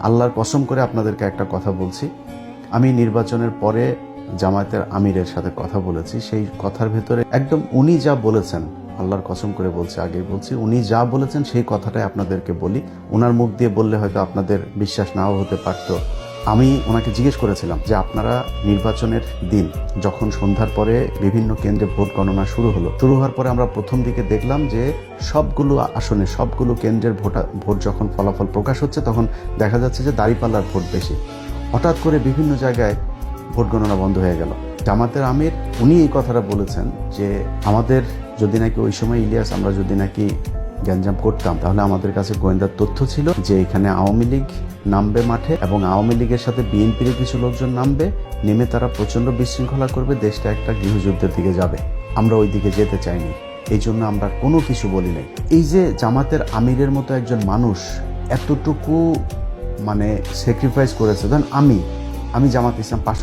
আল্লাহর কসম করে আপনাদেরকে একটা কথা বলছি, আমি নির্বাচনের পরে জামায়াতের আমিরের সাথে কথা বলেছি। সেই কথার ভেতরে একদম উনি যা বলেছেন, আল্লাহর কসম করে বলছি, আগেই বলছি, উনি যা বলেছেন সেই কথাটাই আপনাদেরকে বলি। ওনার মুখ দিয়ে বললে হয়তো আপনাদের বিশ্বাস নাও হতে পারতো। আমি ওনাকে জিজ্ঞেস করেছিলাম যে আপনারা নির্বাচনের দিন যখন সন্ধ্যার পরে বিভিন্ন কেন্দ্রে ভোট গণনা শুরু হওয়ার পরে আমরা প্রথম দিকে দেখলাম যে সবগুলো আসনে সবগুলো কেন্দ্রের ভোট যখন ফলাফল প্রকাশ হচ্ছে তখন দেখা যাচ্ছে যে দাঁড়িপাল্লার ভোট বেশি। হঠাৎ করে বিভিন্ন জায়গায় ভোট গণনা বন্ধ হয়ে গেল। জামাতের আমির উনি এই কথাটা বলেছেন যে আমাদের যদি নাকি ওই সময় ইলিয়াস আমরা যদি নাকি গ্যাঞ্জাম করতাম তাহলে আমাদের কাছে গোয়েন্দার তথ্য ছিল যে এখানে আওয়ামী লীগ নামবে মাঠে এবং আওয়ামী লীগের সাথে বিএনপির কিছু লোকজন নামবে, নেমে তারা প্রচণ্ড বিশৃঙ্খলা করবে, দেশটা একটা গৃহযুদ্ধের দিকে যাবে। আমরা ওই দিকে যেতে চাইনি, এই জন্য আমরা কোনো কিছু বলি নাই। এই যে জামাতের আমিরের মতো একজন মানুষ এতটুকু মানে স্যাক্রিফাইস করেছে, ধরেন আমি জামাত ইসলাম পাশ